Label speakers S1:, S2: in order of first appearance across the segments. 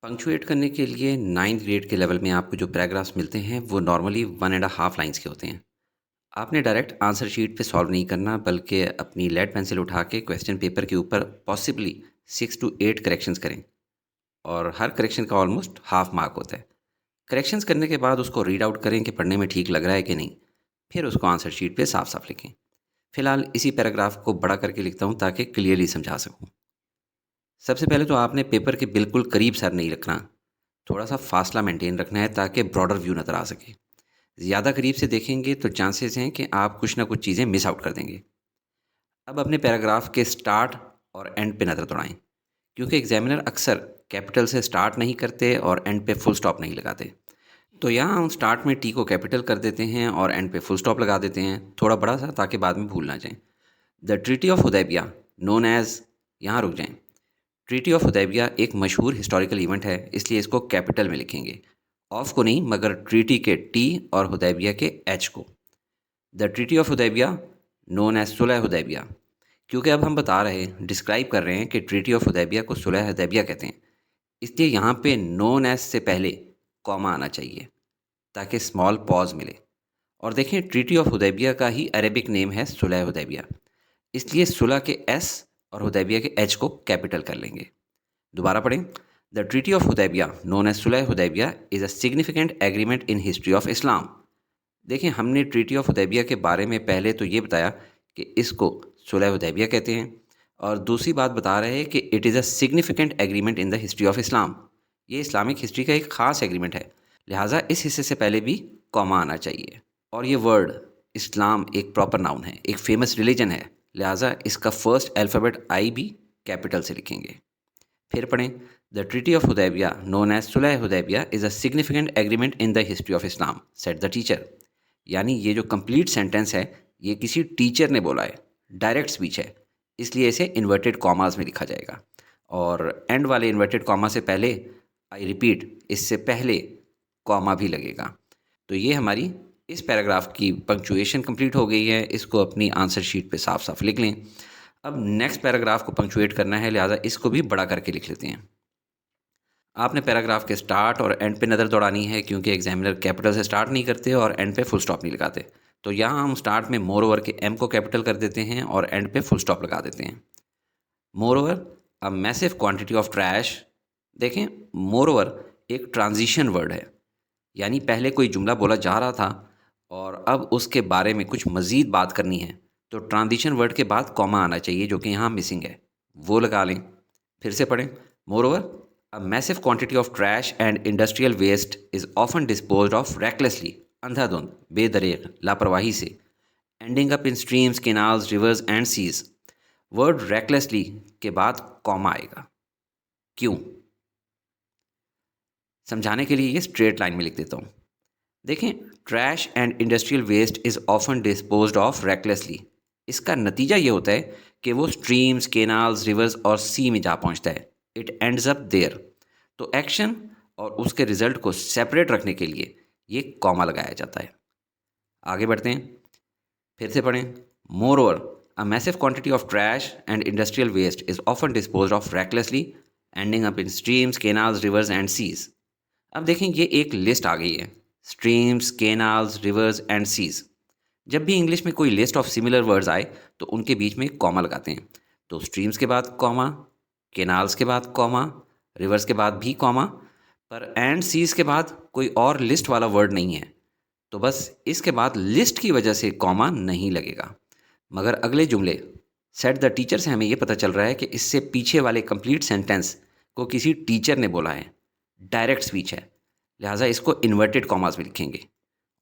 S1: Punctuate करने के लिए 9th ग्रेड के लेवल में आपको जो पैराग्राफ्स मिलते हैं वो नॉर्मली 1.5 लाइन्स के होते हैं। आपने डायरेक्ट आंसर शीट पे सॉल्व नहीं करना बल्कि अपनी लेड पेंसिल उठा के क्वेश्चन पेपर के ऊपर पॉसिबली 6 to 8 करेक्शंस करें और हर करेक्शन का ऑलमोस्ट हाफ मार्क होता है। करेक्शंस करने के बाद उसको रीड आउट करें कि पढ़ने में ठीक लग रहा है कि नहीं, फिर उसको आंसर शीट पे साफ साफ लिखें। फिलहाल इसी पैराग्राफ को बड़ा करके लिखता हूँ ताकि क्लियरली समझा सकूँ। सबसे पहले तो आपने पेपर के बिल्कुल करीब सर नहीं रखना, थोड़ा सा फासला मेंटेन रखना है ताकि ब्रॉडर व्यू नज़र आ सके। ज़्यादा करीब से देखेंगे तो चांसेस हैं कि आप कुछ ना कुछ चीज़ें मिस आउट कर देंगे। अब अपने पैराग्राफ के स्टार्ट और एंड पे नज़र दौड़ाएं, क्योंकि एग्जामिनर अक्सर कैपिटल से स्टार्ट नहीं करते और एंड पे फुल स्टॉप नहीं लगाते। तो यहाँ हम स्टार्ट में टी को कैपिटल कर देते हैं और एंड पे फुल स्टॉप लगा देते हैं, थोड़ा बड़ा सा ताकि बाद में भूल ना जाएं। The treaty of Hudaibiya known as, यहाँ रुक जाएं। ट्रीटी ऑफ हुदैबिया एक मशहूर हिस्टोरिकल इवेंट है, इसलिए इसको कैपिटल में लिखेंगे। ऑफ को नहीं, मगर ट्रीटी के टी और हुदैबिया के एच को। The treaty of Hudaibiya known as सुलह हुदैबिया, क्योंकि अब हम बता रहे हैं, डिस्क्राइब कर रहे हैं कि ट्रीटी ऑफ हुदैबिया को सुलह हुदैबिया कहते हैं, इसलिए यहाँ पे नोन एज से पहले कॉमा आना चाहिए ताकि स्मॉल पॉज मिले। और देखें, ट्रीटी ऑफ हुदैबिया का ही अरेबिक नेम है सुलह हुदैबिया, इसलिए सुलह के एस और हुदैबिया के एच को कैपिटल कर लेंगे। दोबारा पढ़ें। The treaty of Hudaibiya known as सुलह Hudaibiya is a significant agreement in history of Islam. देखें, हमने ट्रीटी ऑफ हुदैबिया के बारे में पहले तो ये बताया कि इसको सुलह हुदैबिया कहते हैं, और दूसरी बात बता रहे हैं कि it is a significant agreement in the history of इस्लाम। ये इस्लामिक हिस्ट्री का एक ख़ास एग्रीमेंट है, लिहाजा इस हिस्से से पहले भी कॉमा आना चाहिए। और ये वर्ड इस्लाम एक प्रॉपर नाउन है, एक फेमस रिलीजन है, लिहाजा इसका फर्स्ट अल्फ़ाबेट आई भी कैपिटल से लिखेंगे। फिर पढ़ें। The treaty of Hudaibiya known as सुलह Hudaibiya is a significant agreement in the history of Islam said the teacher. यानी ये जो कंप्लीट सेंटेंस है ये किसी टीचर ने बोला है, डायरेक्ट स्पीच है, इसलिए इसे इन्वर्टेड कॉमास में लिखा जाएगा। और एंड वाले इन्वर्टेड कॉमा से पहले, आई रिपीट, इससे पहले कॉमा भी लगेगा। तो ये हमारी इस पैराग्राफ की पंक्चुएशन कंप्लीट हो गई है। इसको अपनी आंसर शीट पे साफ साफ लिख लें। अब नेक्स्ट पैराग्राफ को पंक्चुएट करना है, लिहाजा इसको भी बड़ा करके लिख लेते हैं। आपने पैराग्राफ के स्टार्ट और एंड पे नज़र दौड़ानी है, क्योंकि एग्जामिनर कैपिटल से स्टार्ट नहीं करते और एंड पे फुल स्टॉप नहीं लगाते। तो यहाँ हम स्टार्ट में मोर ओवर के एम को कैपिटल कर देते हैं और एंड पे फुल स्टॉप लगा देते हैं। More over a massive quantity of trash. देखें, मोर ओवर एक ट्रांजिशन वर्ड है, यानी पहले कोई जुमला बोला जा रहा था और अब उसके बारे में कुछ मज़ीद बात करनी है, तो ट्रांजिशन वर्ड के बाद कॉमा आना चाहिए, जो कि यहाँ मिसिंग है, वो लगा लें। फिर से पढ़ें। Moreover a massive quantity of trash and industrial waste is often disposed of recklessly, अंधाधुंध, बेदरीग, लापरवाही से, ending up in streams, canals, rivers and seas. Word recklessly के बाद कॉमा आएगा, क्यों? समझाने के लिए ये स्ट्रेट लाइन में लिख देता हूँ। देखें, trash and industrial waste is often disposed of recklessly, इसका नतीजा ये होता है कि वो स्ट्रीम्स, केनाल्स, रिवर्स और सी में जा पहुँचता है। It ends up there. तो एक्शन और उसके रिजल्ट को सेपरेट रखने के लिए ये कॉमा लगाया जाता है। आगे बढ़ते हैं। फिर से पढ़ें। Moreover a massive quantity of trash and industrial waste is often disposed of recklessly, ending up in streams, canals, rivers and seas. अब देखें, ये एक लिस्ट आ गई है, streams, canals, rivers and seas. जब भी इंग्लिश में कोई लिस्ट ऑफ सिमिलर वर्ड्स आए तो उनके बीच में कॉमा लगाते हैं। तो स्ट्रीम्स के बाद कॉमा, केनाल्स के बाद कॉमा, रिवर्स के बाद भी कॉमा, पर एंड सीज के बाद कोई और लिस्ट वाला वर्ड नहीं है, तो बस इसके बाद लिस्ट की वजह से कॉमा नहीं लगेगा। मगर अगले जुमले सेट द टीचर से हमें ये पता चल रहा है कि इससे पीछे वाले कंप्लीट सेंटेंस को किसी टीचर ने बोला है, डायरेक्ट स्पीच है, लिहाजा इसको इन्वर्टेड कॉमास में लिखेंगे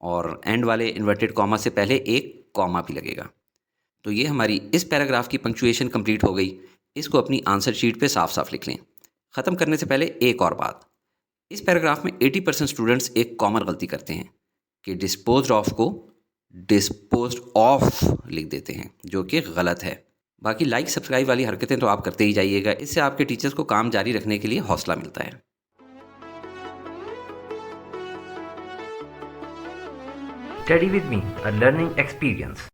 S1: और एंड वाले इन्वर्टेड कॉमा से पहले एक कॉमा भी लगेगा। तो ये हमारी इस पैराग्राफ की पंक्चुएशन कंप्लीट हो गई। इसको अपनी आंसर शीट पे साफ साफ लिख लें। ख़त्म करने से पहले एक और बात, इस पैराग्राफ में 80% स्टूडेंट्स एक कॉमन गलती करते हैं कि डिस्पोज्ड ऑफ को डिस्पोज्ड ऑफ लिख देते हैं, जो कि गलत है। बाकी लाइक सब्सक्राइब वाली हरकतें तो आप करते ही जाइएगा, इससे आपके टीचर्स को काम जारी रखने के लिए हौसला मिलता है।
S2: Study with me, a learning experience.